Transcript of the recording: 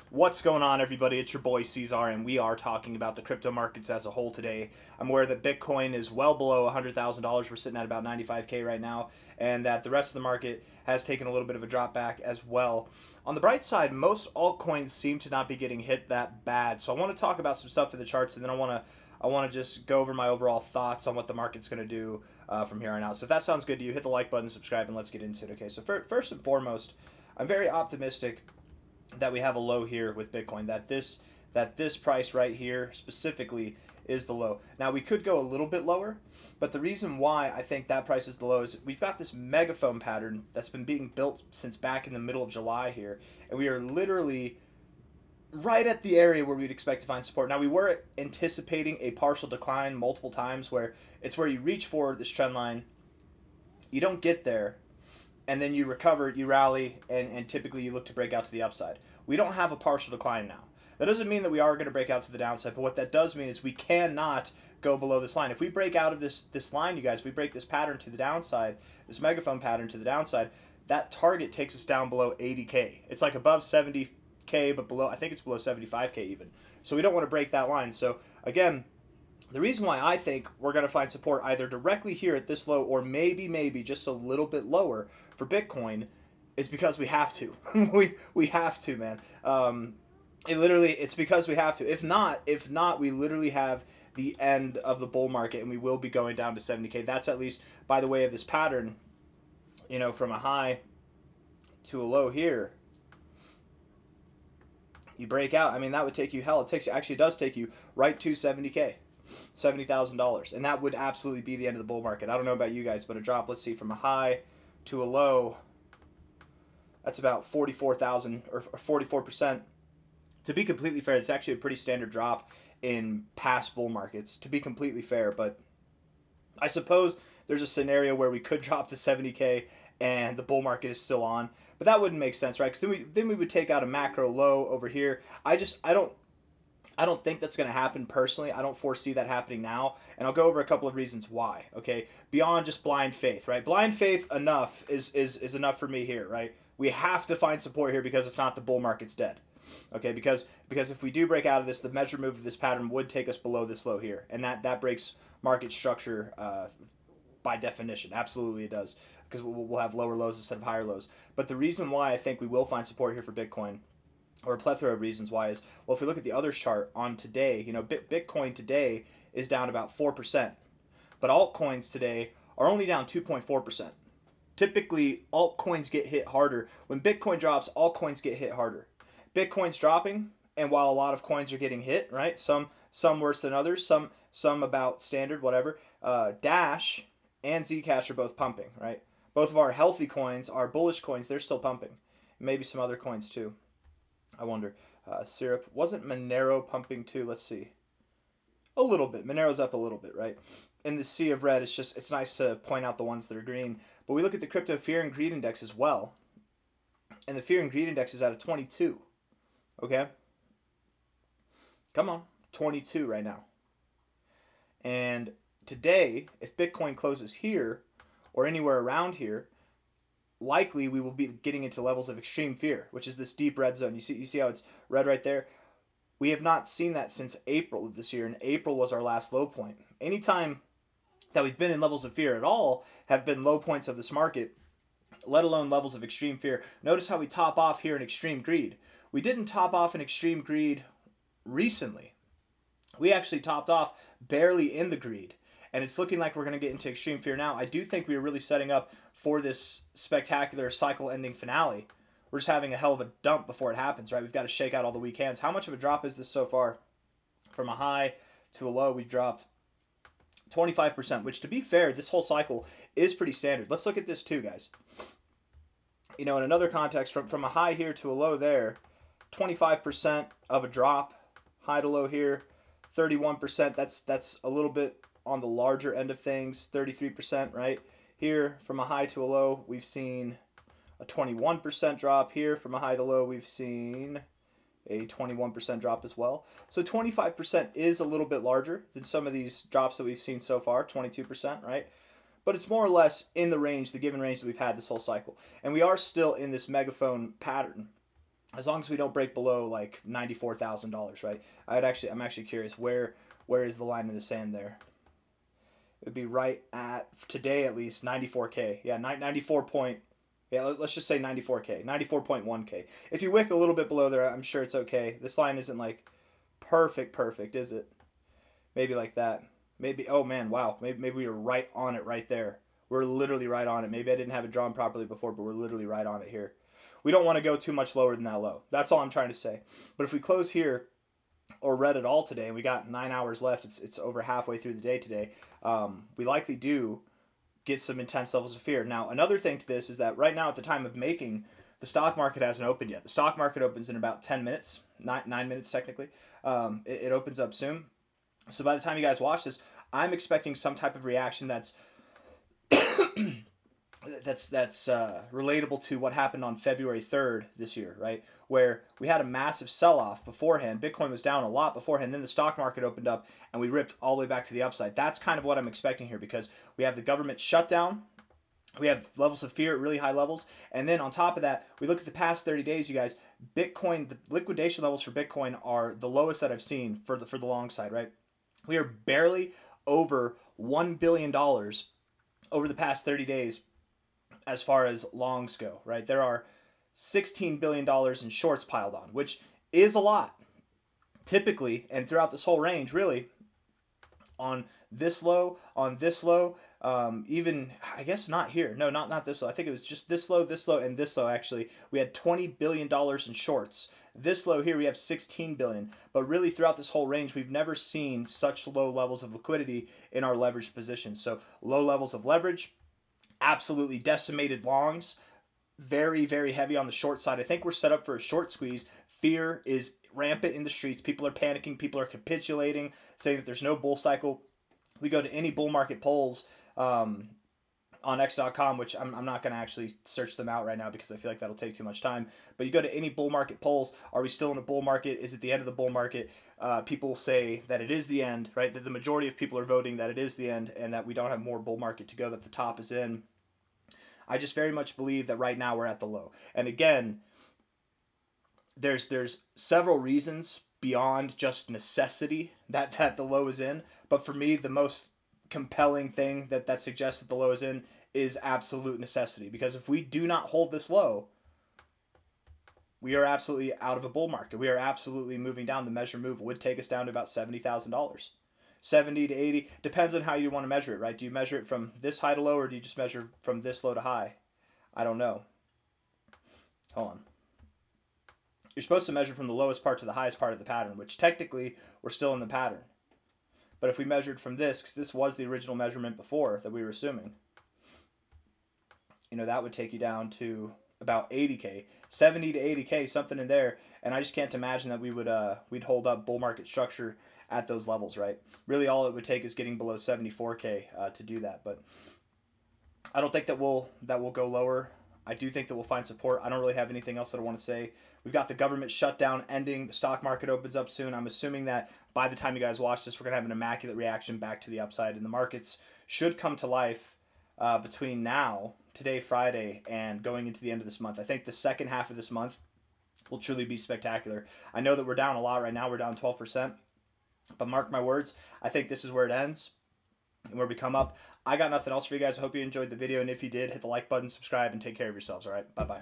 What's going on, everybody? It's your boy C-Zar, and we are talking about the crypto markets as a whole today. I'm aware that Bitcoin is well below $100,000. We're sitting at about 95K right now, and that the rest of the market has taken a little bit of a drop back as well. On the bright side, most altcoins seem to not be getting hit that bad. So I want to talk about some stuff in the charts, and then I want to just go over my overall thoughts on what the market's going to do from here on out. So if that sounds good to you, hit the like button, subscribe, and let's get into it. Okay, so first and foremost, I'm very optimistic that we have a low here with Bitcoin. That this price right here specifically is the low. Now we could go a little bit lower, but the reason why I think that price is the low is we've got this megaphone pattern that's been being built since back in the middle of July here, and we are literally right at the area where we'd expect to find support. Now we were anticipating a partial decline multiple times, where it's where you reach for this trend line, you don't get there, and then you recover, you rally, and typically you look to break out to the upside. We don't have a partial decline now. That doesn't mean that we are going to break out to the downside, but what that does mean is we cannot go below this line. If we break out of this line, you guys, if we break this pattern to the downside, this megaphone pattern to the downside, that target takes us down below 80K. It's like above 70K, but below, I think it's below 75K even. So we don't want to break that line. So again, the reason why I think we're going to find support either directly here at this low or maybe just a little bit lower for Bitcoin is because we have to. we have to, man. It's because we have to. If not, we literally have the end of the bull market, and we will be going down to 70K. That's at least by the way of this pattern. From a high to a low here, you break out. I mean, that would take you hell. It takes you, actually it does take you right to 70K. $70,000, and that would absolutely be the end of the bull market. I don't know about you guys, but a drop, let's see, from a high to a low, that's about 44,000 or 44%. To be completely fair, it's actually a pretty standard drop in past bull markets, to be completely fair, but I suppose there's a scenario where we could drop to 70K and the bull market is still on, but that wouldn't make sense, right? Because then we would take out a macro low over here. I don't think that's going to happen personally. I don't foresee that happening now, and I'll go over a couple of reasons why. Okay, beyond just blind faith, right? Blind faith enough is enough for me here, right? We have to find support here, because if not, the bull market's dead. Okay, because if we do break out of this, the measure move of this pattern would take us below this low here, and that breaks market structure by definition. Absolutely, it does, because we'll have lower lows instead of higher lows. But the reason why I think we will find support here for Bitcoin, or a plethora of reasons why, is, well, if we look at the other chart on today, Bitcoin today is down about 4%, but altcoins today are only down 2.4%. Typically, altcoins get hit harder. When Bitcoin drops, altcoins get hit harder. Bitcoin's dropping, and while a lot of coins are getting hit, right? Some worse than others, some about standard, whatever. Dash and Zcash are both pumping, right? Both of our healthy coins, our bullish coins, they're still pumping. Maybe some other coins too. I wonder. Syrup. Wasn't Monero pumping too? Let's see. A little bit. Monero's up a little bit, right? In the sea of red, it's nice to point out the ones that are green. But we look at the crypto fear and greed index as well, and the fear and greed index is at a 22. Okay, come on, 22 right now. And today, if Bitcoin closes here or anywhere around here, likely we will be getting into levels of extreme fear, which is this deep red zone. You see how it's red right there? We have not seen that since April of this year, and April was our last low point. Anytime that we've been in levels of fear at all have been low points of this market, let alone levels of extreme fear. Notice how we top off here in extreme greed. We didn't top off in extreme greed recently. We actually topped off barely in the greed, and it's looking like we're going to get into extreme fear now. I do think we are really setting up for this spectacular cycle ending finale. We're just having a hell of a dump before it happens, right? We've got to shake out all the weak hands. How much of a drop is this so far? From a high to a low, we've dropped 25%, which, to be fair, this whole cycle is pretty standard. Let's look at this too, guys. In another context, from a high here to a low there, 25% of a drop, high to low here, 31%. That's a little bit on the larger end of things. 33%, right? Here, from a high to a low, we've seen a 21% drop. Here, from a high to low, we've seen a 21% drop as well. So 25% is a little bit larger than some of these drops that we've seen so far, 22%, right? But it's more or less in the range, the given range that we've had this whole cycle. And we are still in this megaphone pattern. as long as we don't break below like $94,000, right? I'm actually curious where is the line in the sand there? It would be right at today at least 94K. Yeah, 94 point. Yeah, let's just say 94K, 94.1K. If you wick a little bit below there, I'm sure it's okay. This line isn't like perfect, is it? Maybe like that. Maybe. Oh man, wow. Maybe we were right on it right there. We're literally right on it. Maybe I didn't have it drawn properly before, but we're literally right on it here. We don't want to go too much lower than that low. That's all I'm trying to say. But if we close here or read it all today, and we got 9 hours left, it's over halfway through the day today. We likely do get some intense levels of fear. Now, another thing to this is that right now, at the time of making, the stock market hasn't opened yet. The stock market opens in about 10 minutes, 9 minutes technically. It opens up soon. So by the time you guys watch this, I'm expecting some type of reaction that's relatable to what happened on February 3rd this year, right? Where we had a massive sell-off beforehand. Bitcoin was down a lot beforehand. Then the stock market opened up and we ripped all the way back to the upside. That's kind of what I'm expecting here because we have the government shutdown. We have levels of fear at really high levels. And then on top of that, we look at the past 30 days, you guys, Bitcoin, the liquidation levels for Bitcoin are the lowest that I've seen for the long side, right? We are barely over $1 billion over the past 30 days as far as longs go, right? There are $16 billion in shorts piled on, which is a lot. Typically, and throughout this whole range, really, on this low, even, I guess not here. No, not this low. I think it was just this low, and this low, actually. We had $20 billion in shorts. This low here, we have 16 billion. But really, throughout this whole range, we've never seen such low levels of liquidity in our leveraged positions. So low levels of leverage, absolutely decimated longs, very heavy on the short side. I think we're set up for a short squeeze. Fear is rampant in the streets. People are panicking. People are capitulating, saying that there's no bull cycle. We go to any bull market polls on x.com, which I'm not going to actually search them out right now because I feel like that'll take too much time. But you go to any bull market polls. Are we still in a bull market? Is it the end of the bull market? People say that it is the end, right? That the majority of people are voting that it is the end and that we don't have more bull market to go, that the top is in. I just very much believe that right now we're at the low. And again, there's several reasons beyond just necessity that the low is in. But for me, the most compelling thing that suggests that the low is in is absolute necessity. Because if we do not hold this low, we are absolutely out of a bull market. We are absolutely moving down. The measure move would take us down to about $70,000. 70 to 80, depends on how you want to measure it, right? Do you measure it from this high to low, or do you just measure from this low to high? I don't know. Hold on. You're supposed to measure from the lowest part to the highest part of the pattern, which technically we're still in the pattern. But if we measured from this, because this was the original measurement before that we were assuming, that would take you down to about 80K, 70 to 80K, something in there. And I just can't imagine that we'd hold up bull market structure at those levels, right? Really, all it would take is getting below 74K to do that. But I don't think that we'll go lower. I do think that we'll find support. I don't really have anything else that I want to say. We've got the government shutdown ending. The stock market opens up soon. I'm assuming that by the time you guys watch this, we're going to have an immaculate reaction back to the upside. And the markets should come to life between now, today, Friday, and going into the end of this month. I think the second half of this month will truly be spectacular. I know that we're down a lot right now. We're down 12%. But mark my words, I think this is where it ends and where we come up. I got nothing else for you guys. I hope you enjoyed the video. And if you did, hit the like button, subscribe, and take care of yourselves. All right. Bye-bye.